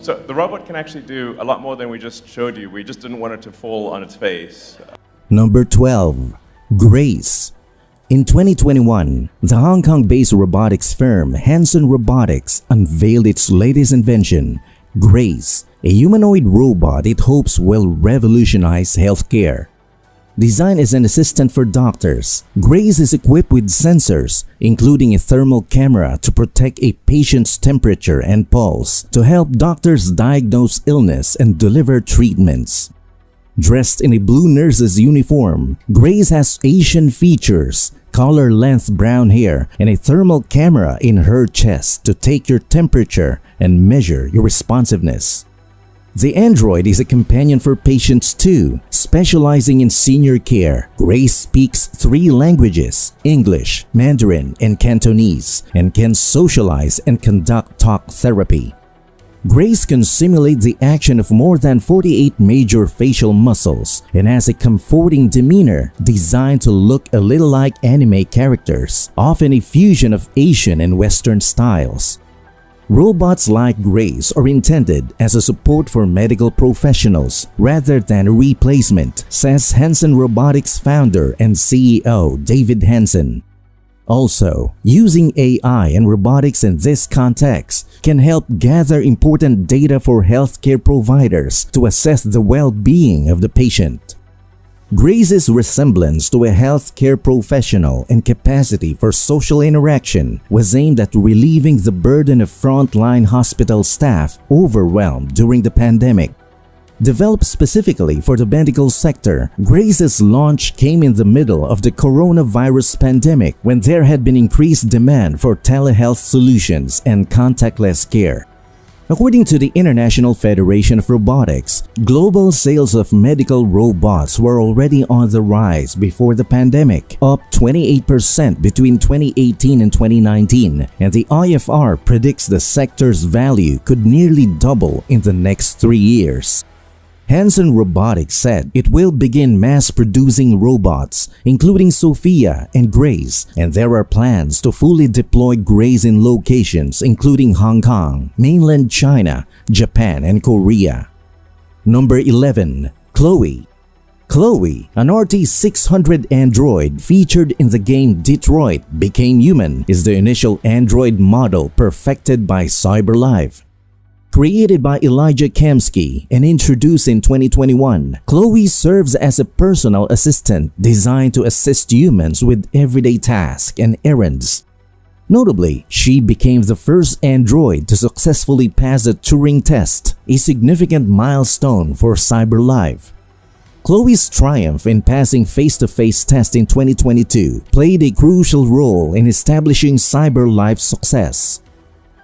So the robot can actually do a lot more than we just showed you. We just didn't want it to fall on its face. Number 12. Grace. In 2021, the Hong Kong-based robotics firm Hanson Robotics unveiled its latest invention, Grace, a humanoid robot it hopes will revolutionize healthcare. Designed as an assistant for doctors, Grace is equipped with sensors, including a thermal camera to protect a patient's temperature and pulse to help doctors diagnose illness and deliver treatments. Dressed in a blue nurse's uniform, Grace has Asian features, collar-length brown hair, and a thermal camera in her chest to take your temperature and measure your responsiveness. The android is a companion for patients too, specializing in senior care. Grace speaks 3 languages, English, Mandarin, and Cantonese, and can socialize and conduct talk therapy. Grace can simulate the action of more than 48 major facial muscles and has a comforting demeanor designed to look a little like anime characters, often a fusion of Asian and Western styles. Robots like Grace are intended as a support for medical professionals rather than a replacement, says Hanson Robotics founder and CEO David Hanson. Also, using AI and robotics in this context can help gather important data for healthcare providers to assess the well-being of the patient. Grace's resemblance to a healthcare professional and capacity for social interaction was aimed at relieving the burden of frontline hospital staff overwhelmed during the pandemic. Developed specifically for the medical sector, Grace's launch came in the middle of the coronavirus pandemic when there had been increased demand for telehealth solutions and contactless care. According to the International Federation of Robotics, global sales of medical robots were already on the rise before the pandemic, up 28% between 2018 and 2019, and the IFR predicts the sector's value could nearly double in the next 3 years. Hanson Robotics said it will begin mass-producing robots, including Sophia and Grace, and there are plans to fully deploy Grace in locations including Hong Kong, mainland China, Japan, and Korea. Number 11. Chloe. Chloe, an RT-600 android featured in the game Detroit Become Human, is the initial android model perfected by CyberLife. Created by Elijah Kamsky and introduced in 2021, Chloe serves as a personal assistant designed to assist humans with everyday tasks and errands. Notably, she became the first android to successfully pass the Turing test, a significant milestone for CyberLife. Chloe's triumph in passing face-to-face tests in 2022 played a crucial role in establishing CyberLife's success.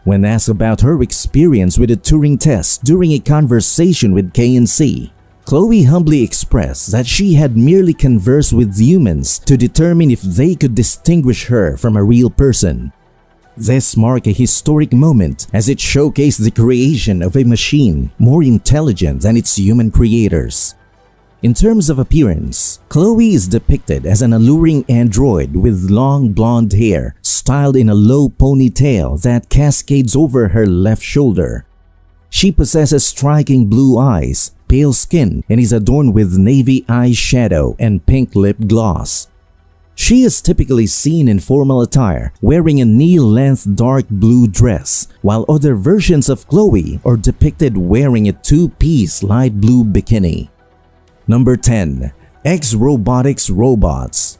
When asked about her experience with the Turing test during a conversation with KNC, Chloe humbly expressed that she had merely conversed with humans to determine if they could distinguish her from a real person. This marked a historic moment as it showcased the creation of a machine more intelligent than its human creators. In terms of appearance, Chloe is depicted as an alluring android with long blonde hair styled in a low ponytail that cascades over her left shoulder. She possesses striking blue eyes, pale skin, and is adorned with navy eyeshadow and pink lip gloss. She is typically seen in formal attire, wearing a knee-length dark blue dress, while other versions of Chloe are depicted wearing a two-piece light blue bikini. Number 10. X Robotics Robots.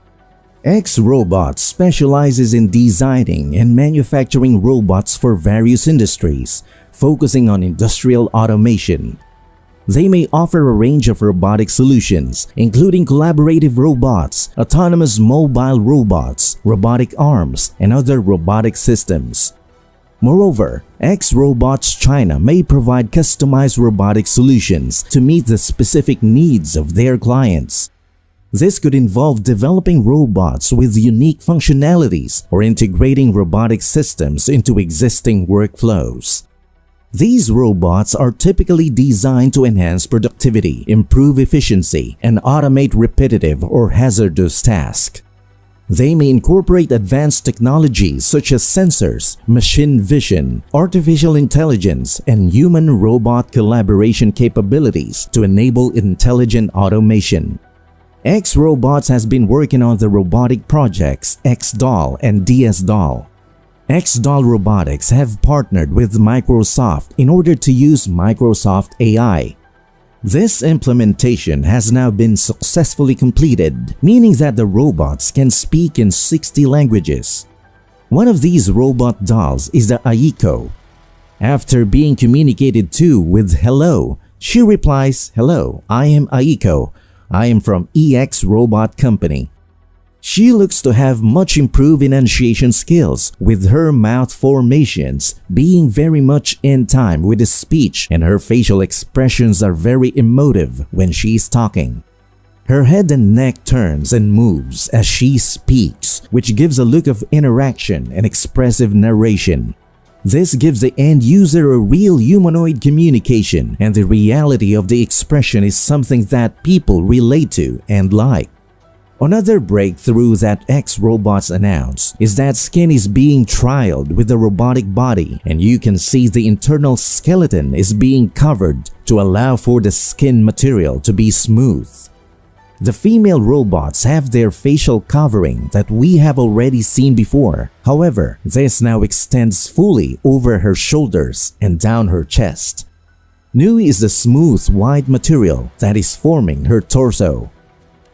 X Robots specializes in designing and manufacturing robots for various industries, focusing on industrial automation. They may offer a range of robotic solutions, including collaborative robots, autonomous mobile robots, robotic arms, and other robotic systems. Moreover, X Robots China may provide customized robotic solutions to meet the specific needs of their clients. This could involve developing robots with unique functionalities or integrating robotic systems into existing workflows. These robots are typically designed to enhance productivity, improve efficiency, and automate repetitive or hazardous tasks. They may incorporate advanced technologies such as sensors, machine vision, artificial intelligence, and human-robot collaboration capabilities to enable intelligent automation. X Robots has been working on the robotic projects XDoll and DSDoll. XDoll Robotics have partnered with Microsoft in order to use Microsoft AI. This implementation has now been successfully completed, meaning that the robots can speak in 60 languages. One of these robot dolls is the Aiko. After being communicated to with hello, she replies, "Hello, I am Aiko. I am from EX Robot Company." She looks to have much improved enunciation skills, with her mouth formations being very much in time with the speech, and her facial expressions are very emotive when she is talking. Her head and neck turns and moves as she speaks, which gives a look of interaction and expressive narration. This gives the end user a real humanoid communication, and the reality of the expression is something that people relate to and like. Another breakthrough that X Robots announced is that skin is being trialed with the robotic body, and you can see the internal skeleton is being covered to allow for the skin material to be smooth. The female robots have their facial covering that we have already seen before. However, this now extends fully over her shoulders and down her chest. New is the smooth white material that is forming her torso.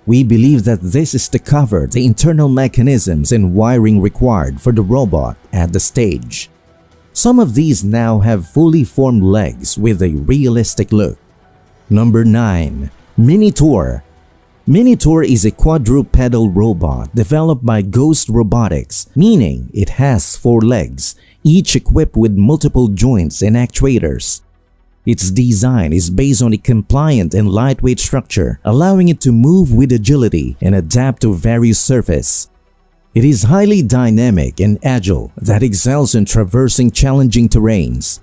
We believe that this is to cover the internal mechanisms and wiring required for the robot at the stage. Some of these now have fully formed legs with a realistic look. Number 9. Minitor. Minitor is a quadrupedal robot developed by Ghost Robotics, meaning it has 4 legs, each equipped with multiple joints and actuators. Its design is based on a compliant and lightweight structure, allowing it to move with agility and adapt to various surfaces. It is highly dynamic and agile that excels in traversing challenging terrains.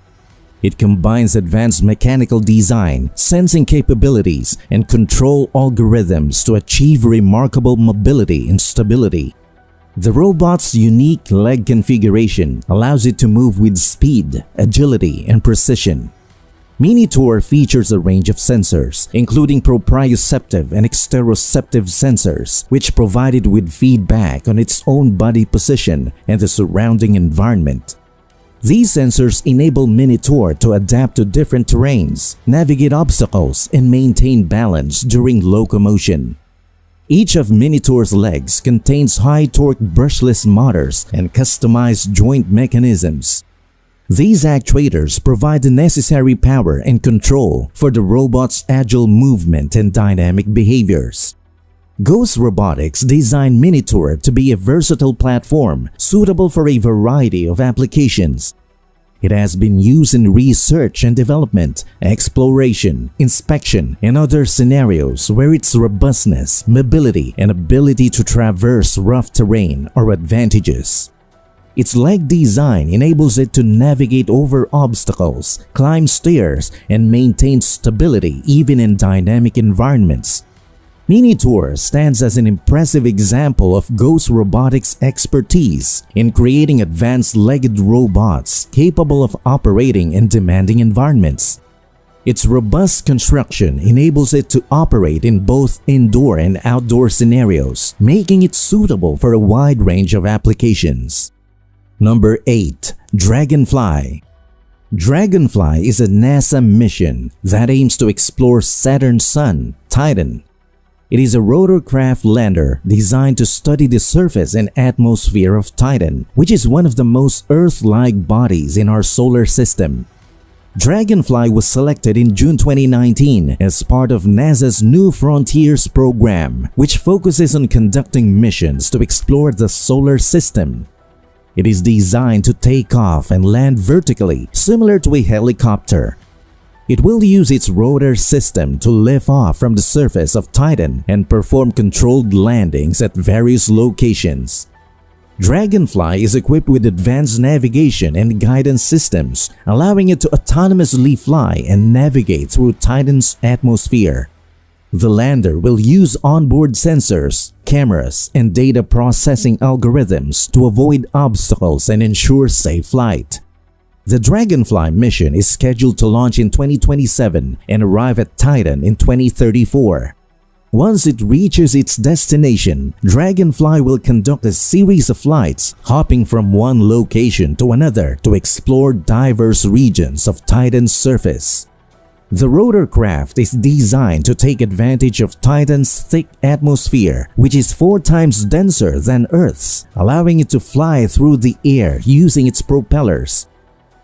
It combines advanced mechanical design, sensing capabilities, and control algorithms to achieve remarkable mobility and stability. The robot's unique leg configuration allows it to move with speed, agility, and precision. Minitor features a range of sensors, including proprioceptive and exteroceptive sensors, which provide it with feedback on its own body position and the surrounding environment. These sensors enable Minitor to adapt to different terrains, navigate obstacles, and maintain balance during locomotion. Each of Minitor's legs contains high-torque brushless motors and customized joint mechanisms. These actuators provide the necessary power and control for the robot's agile movement and dynamic behaviors. Ghost Robotics designed Minitor to be a versatile platform suitable for a variety of applications. It has been used in research and development, exploration, inspection, and other scenarios where its robustness, mobility, and ability to traverse rough terrain are advantages. Its leg design enables it to navigate over obstacles, climb stairs, and maintain stability even in dynamic environments. Minitor stands as an impressive example of Ghost Robotics' expertise in creating advanced legged robots capable of operating in demanding environments. Its robust construction enables it to operate in both indoor and outdoor scenarios, making it suitable for a wide range of applications. Number 8. Dragonfly. Dragonfly is a NASA mission that aims to explore Saturn's sun, Titan. It is a rotorcraft lander designed to study the surface and atmosphere of Titan, which is one of the most Earth-like bodies in our solar system. Dragonfly was selected in June 2019 as part of NASA's New Frontiers program, which focuses on conducting missions to explore the solar system. It is designed to take off and land vertically, similar to a helicopter. It will use its rotor system to lift off from the surface of Titan and perform controlled landings at various locations. Dragonfly is equipped with advanced navigation and guidance systems, allowing it to autonomously fly and navigate through Titan's atmosphere. The lander will use onboard sensors, cameras, and data processing algorithms to avoid obstacles and ensure safe flight. The Dragonfly mission is scheduled to launch in 2027 and arrive at Titan in 2034. Once it reaches its destination, Dragonfly will conduct a series of flights, hopping from one location to another to explore diverse regions of Titan's surface. The rotorcraft is designed to take advantage of Titan's thick atmosphere, which is 4 times denser than Earth's, allowing it to fly through the air using its propellers.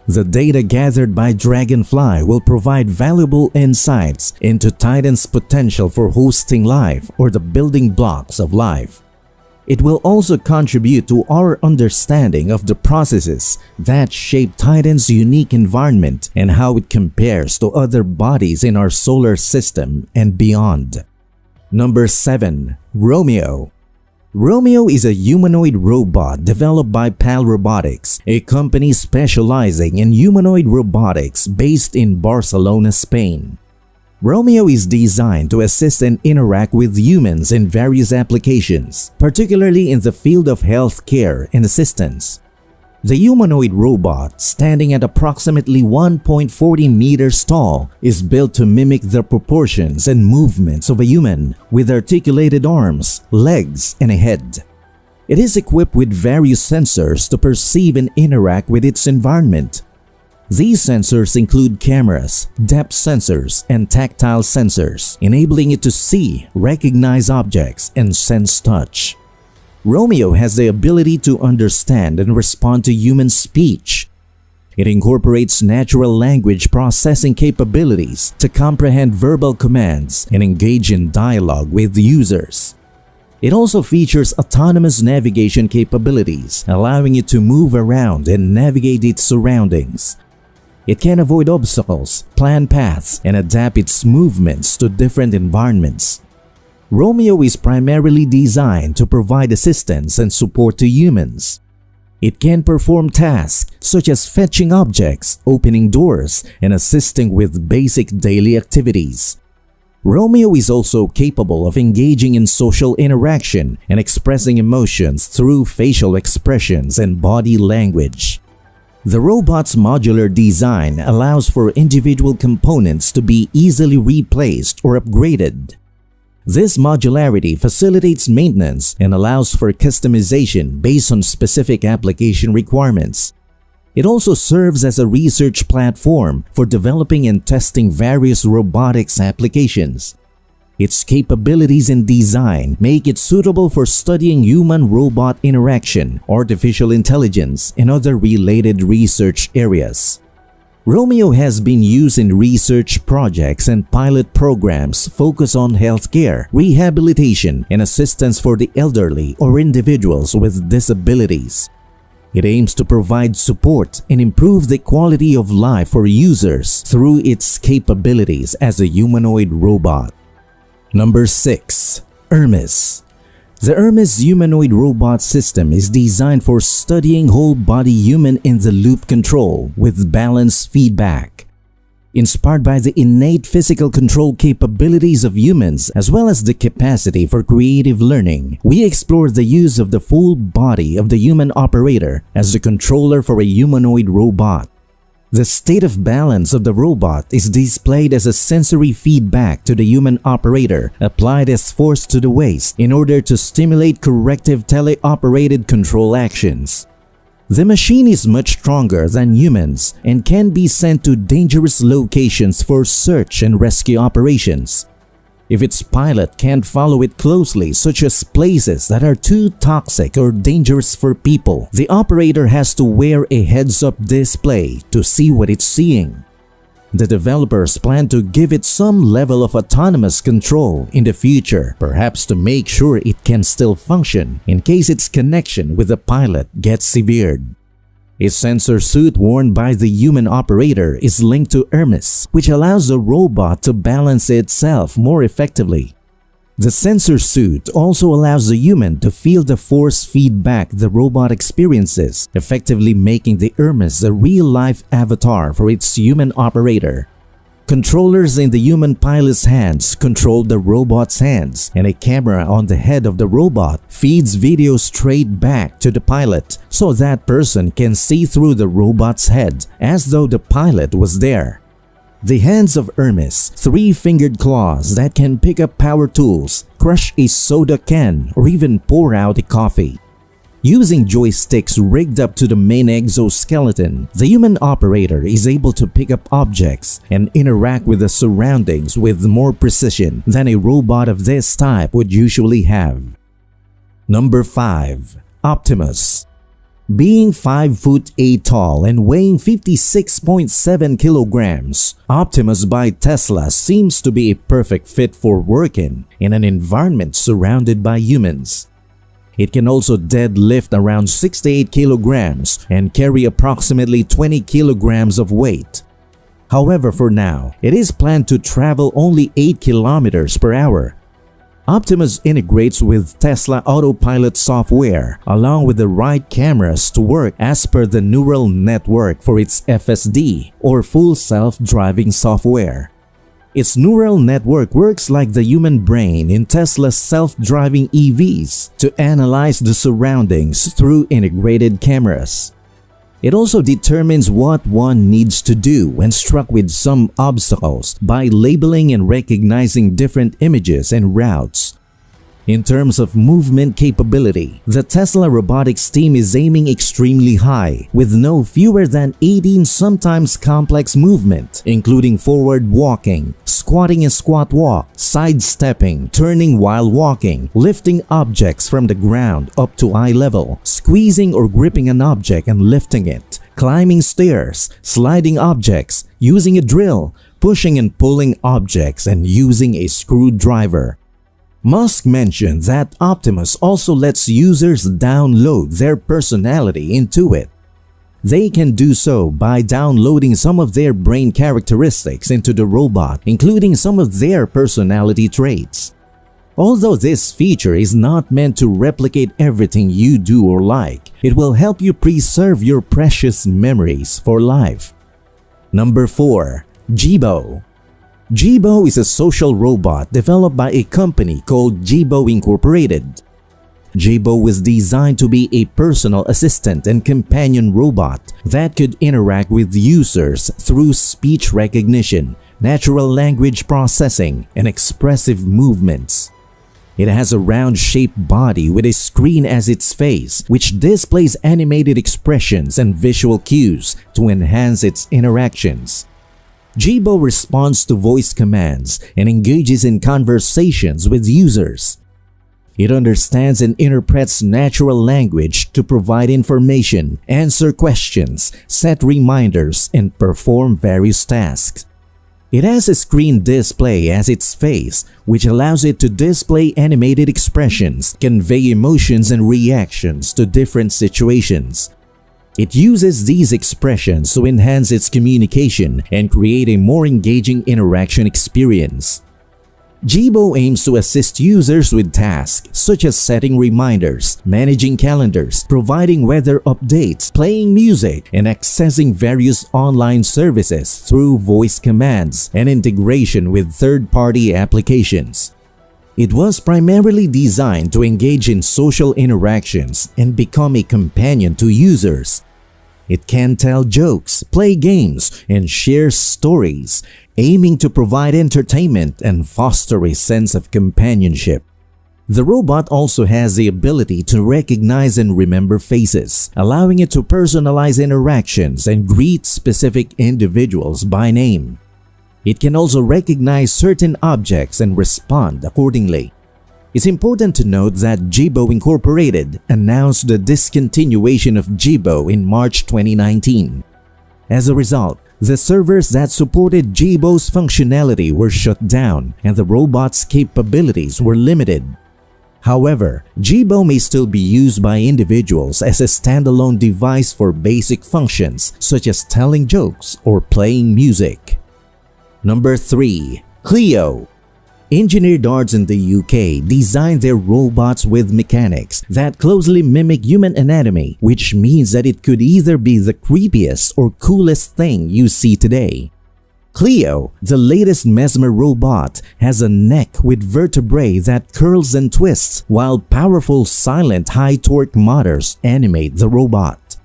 The data gathered by Dragonfly will provide valuable insights into Titan's potential for hosting life or the building blocks of life. It will also contribute to our understanding of the processes that shape Titan's unique environment and how it compares to other bodies in our solar system and beyond. Number 7. Romeo. Romeo is a humanoid robot developed by PAL Robotics, a company specializing in humanoid robotics based in Barcelona, Spain. Romeo is designed to assist and interact with humans in various applications, particularly in the field of healthcare and assistance. The humanoid robot, standing at approximately 1.40 meters tall, is built to mimic the proportions and movements of a human, with articulated arms, legs, and a head. It is equipped with various sensors to perceive and interact with its environment. These sensors include cameras, depth sensors, and tactile sensors, enabling it to see, recognize objects, and sense touch. Romeo has the ability to understand and respond to human speech. It incorporates natural language processing capabilities to comprehend verbal commands and engage in dialogue with users. It also features autonomous navigation capabilities, allowing it to move around and navigate its surroundings. It can avoid obstacles, plan paths, and adapt its movements to different environments. Romeo is primarily designed to provide assistance and support to humans. It can perform tasks such as fetching objects, opening doors, and assisting with basic daily activities. Romeo is also capable of engaging in social interaction and expressing emotions through facial expressions and body language. The robot's modular design allows for individual components to be easily replaced or upgraded. This modularity facilitates maintenance and allows for customization based on specific application requirements. It also serves as a research platform for developing and testing various robotics applications. Its capabilities and design make it suitable for studying human-robot interaction, artificial intelligence, and other related research areas. Romeo has been used in research projects and pilot programs focused on healthcare, rehabilitation, and assistance for the elderly or individuals with disabilities. It aims to provide support and improve the quality of life for users through its capabilities as a humanoid robot. Number 6. Hermes. The Hermes humanoid robot system is designed for studying whole-body human-in-the-loop control with balanced feedback. Inspired by the innate physical control capabilities of humans as well as the capacity for creative learning, we explore the use of the full body of the human operator as the controller for a humanoid robot. The state of balance of the robot is displayed as a sensory feedback to the human operator applied as force to the waist in order to stimulate corrective teleoperated control actions. The machine is much stronger than humans and can be sent to dangerous locations for search and rescue operations. If its pilot can't follow it closely, such as places that are too toxic or dangerous for people, the operator has to wear a heads-up display to see what it's seeing. The developers plan to give it some level of autonomous control in the future, perhaps to make sure it can still function in case its connection with the pilot gets severed. A sensor suit worn by the human operator is linked to Hermes, which allows the robot to balance itself more effectively. The sensor suit also allows the human to feel the force feedback the robot experiences, effectively making the Hermes a real-life avatar for its human operator. Controllers in the human pilot's hands control the robot's hands, and a camera on the head of the robot feeds video straight back to the pilot so that person can see through the robot's head as though the pilot was there. The hands of Hermes, three-fingered claws that can pick up power tools, crush a soda can, or even pour out a coffee. Using joysticks rigged up to the main exoskeleton, the human operator is able to pick up objects and interact with the surroundings with more precision than a robot of this type would usually have. Number 5. Optimus. Being 5'8" tall and weighing 56.7 kilograms, Optimus by Tesla seems to be a perfect fit for working in an environment surrounded by humans. It can also deadlift around 68 kilograms and carry approximately 20 kilograms of weight. However, for now, it is planned to travel only 8 kilometers per hour. Optimus integrates with Tesla autopilot software along with the right cameras to work as per the neural network for its FSD or full self-driving software. Its neural network works like the human brain in Tesla's self-driving EVs to analyze the surroundings through integrated cameras. It also determines what one needs to do when struck with some obstacles by labeling and recognizing different images and routes. In terms of movement capability, the Tesla robotics team is aiming extremely high with no fewer than 18 sometimes complex movement, including forward walking, squatting and squat walk, sidestepping, turning while walking, lifting objects from the ground up to eye level, squeezing or gripping an object and lifting it, climbing stairs, sliding objects, using a drill, pushing and pulling objects, and using a screwdriver. Musk mentioned that Optimus also lets users download their personality into it. They can do so by downloading some of their brain characteristics into the robot, including some of their personality traits. Although this feature is not meant to replicate everything you do or like, it will help you preserve your precious memories for life. Number 4. Jibo. Jibo is a social robot developed by a company called Jibo Incorporated. Jibo was designed to be a personal assistant and companion robot that could interact with users through speech recognition, natural language processing, and expressive movements. It has a round-shaped body with a screen as its face, which displays animated expressions and visual cues to enhance its interactions. Jibo responds to voice commands and engages in conversations with users. It understands and interprets natural language to provide information, answer questions, set reminders, and perform various tasks. It has a screen display as its face, which allows it to display animated expressions, convey emotions and reactions to different situations. It uses these expressions to enhance its communication and create a more engaging interaction experience. Jibo aims to assist users with tasks such as setting reminders, managing calendars, providing weather updates, playing music, and accessing various online services through voice commands and integration with third-party applications. It was primarily designed to engage in social interactions and become a companion to users. It can tell jokes, play games, and share stories, aiming to provide entertainment and foster a sense of companionship. The robot also has the ability to recognize and remember faces, allowing it to personalize interactions and greet specific individuals by name. It can also recognize certain objects and respond accordingly. It's important to note that Jibo Incorporated announced the discontinuation of Jibo in March 2019. As a result, the servers that supported Jibo's functionality were shut down and the robot's capabilities were limited. However, Jibo may still be used by individuals as a standalone device for basic functions such as telling jokes or playing music. Number 3. Clio. Engineered Arts in the UK designed their robots with mechanics that closely mimic human anatomy, which means that it could either be the creepiest or coolest thing you see today. Cleo, the latest Mesmer robot, has a neck with vertebrae that curls and twists, while powerful silent high-torque motors animate the robot.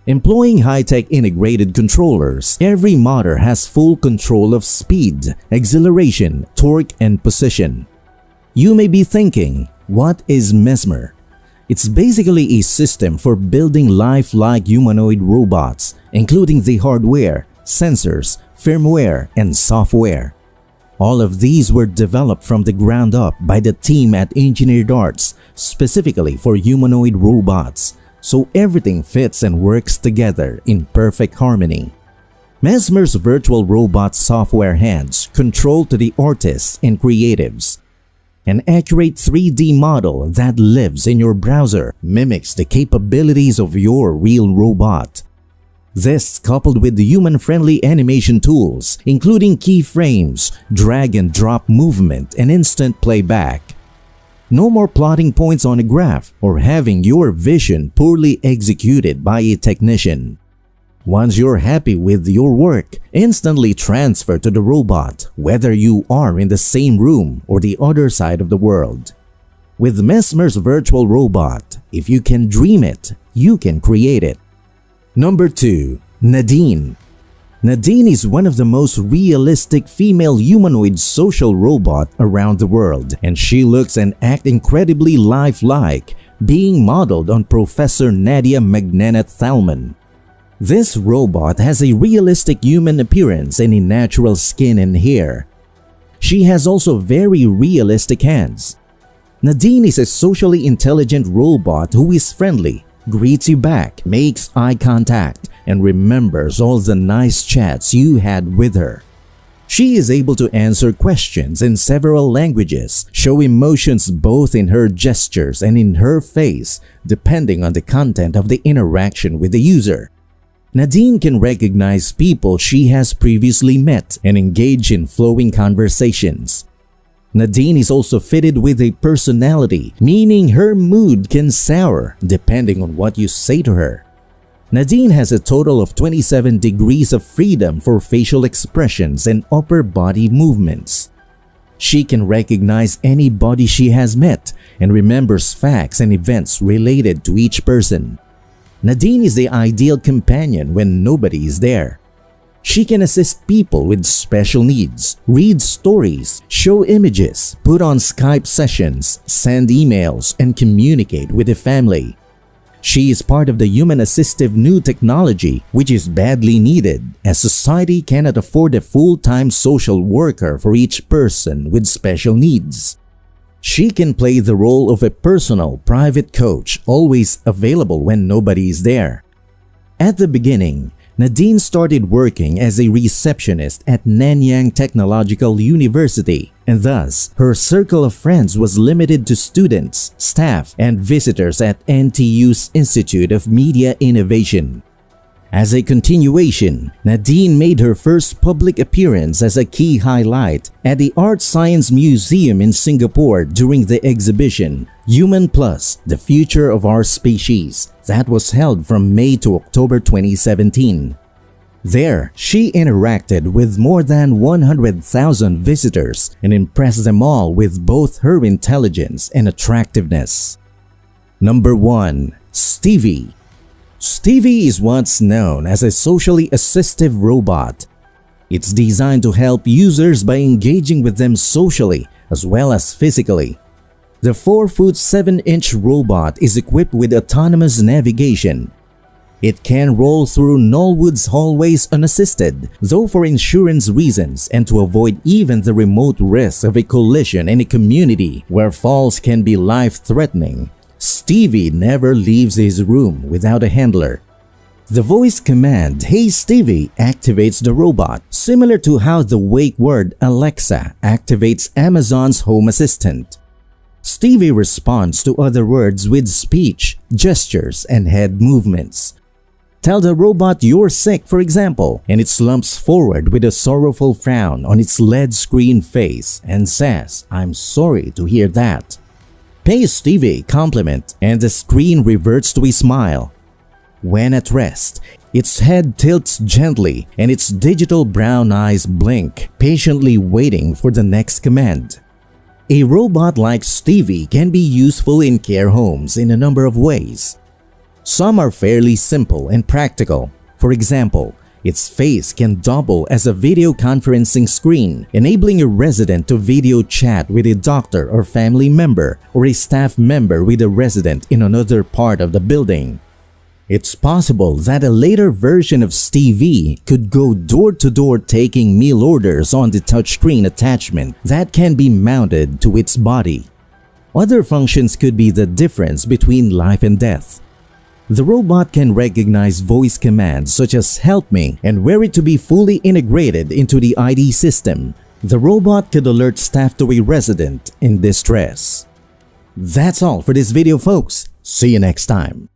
Employing high-tech integrated controllers, every motor has full control of speed, acceleration, torque, and position. You may be thinking, what is Mesmer? It's basically a system for building lifelike humanoid robots, including the hardware, sensors, firmware, and software. All of these were developed from the ground up by the team at Engineered Arts, specifically for humanoid robots, so everything fits and works together in perfect harmony. Mesmer's virtual robot software hands control to the artists and creatives. An accurate 3D model that lives in your browser mimics the capabilities of your real robot. This, coupled with the human-friendly animation tools, including keyframes, drag and drop movement, and instant playback. No more plotting points on a graph or having your vision poorly executed by a technician. Once you're happy with your work, instantly transfer to the robot, whether you are in the same room or the other side of the world. With Mesmer's virtual robot, if you can dream it, you can create it. Number 2. Nadine. Nadine is one of the most realistic female humanoid social robot around the world, and she looks and acts incredibly lifelike, being modeled on Professor Nadia Magnanet-Thalmann. This robot has a realistic human appearance and a natural skin and hair. She has also very realistic hands. Nadine is a socially intelligent robot who is friendly, greets you back, makes eye contact, and remembers all the nice chats you had with her. She is able to answer questions in several languages, show emotions both in her gestures and in her face, depending on the content of the interaction with the user. Nadine can recognize people she has previously met and engage in flowing conversations. Nadine is also fitted with a personality, meaning her mood can sour depending on what you say to her. Nadine has a total of 27 degrees of freedom for facial expressions and upper body movements. She can recognize anybody she has met and remembers facts and events related to each person. Nadine is the ideal companion when nobody is there. She can assist people with special needs, read stories, show images, put on Skype sessions, send emails, and communicate with the family. She is part of the human-assistive new technology, which is badly needed as society cannot afford a full-time social worker for each person with special needs. She can play the role of a personal, private coach, always available when nobody is there. At the beginning, Nadine started working as a receptionist at Nanyang Technological University, and thus her circle of friends was limited to students, staff, and visitors at NTU's Institute of Media Innovation. As a continuation, Nadine made her first public appearance as a key highlight at the Art Science Museum in Singapore during the exhibition Human Plus: The Future of Our Species that was held from May to October 2017. There, she interacted with more than 100,000 visitors and impressed them all with both her intelligence and attractiveness. Number 1. Stevie. Stevie is what's known as a socially assistive robot. It's designed to help users by engaging with them socially as well as physically. The 4'7" robot is equipped with autonomous navigation. It can roll through Knollwood's hallways unassisted, though for insurance reasons and to avoid even the remote risk of a collision in a community where falls can be life-threatening, Stevie never leaves his room without a handler. The voice command, "Hey Stevie," activates the robot, similar to how the wake word Alexa activates Amazon's Home Assistant. Stevie responds to other words with speech, gestures, and head movements. Tell the robot you're sick, for example, and it slumps forward with a sorrowful frown on its LED screen face and says, "I'm sorry to hear that." Pay Stevie a compliment and the screen reverts to a smile. When at rest, its head tilts gently and its digital brown eyes blink, patiently waiting for the next command. A robot like Stevie can be useful in care homes in a number of ways. Some are fairly simple and practical. For example, its face can double as a video conferencing screen, enabling a resident to video chat with a doctor or family member or a staff member with a resident in another part of the building. It's possible that a later version of Stevie could go door-to-door taking meal orders on the touchscreen attachment that can be mounted to its body. Other functions could be the difference between life and death. The robot can recognize voice commands such as "help me" and were it to be fully integrated into the ID system, the robot could alert staff to a resident in distress. That's all for this video, folks. See you next time.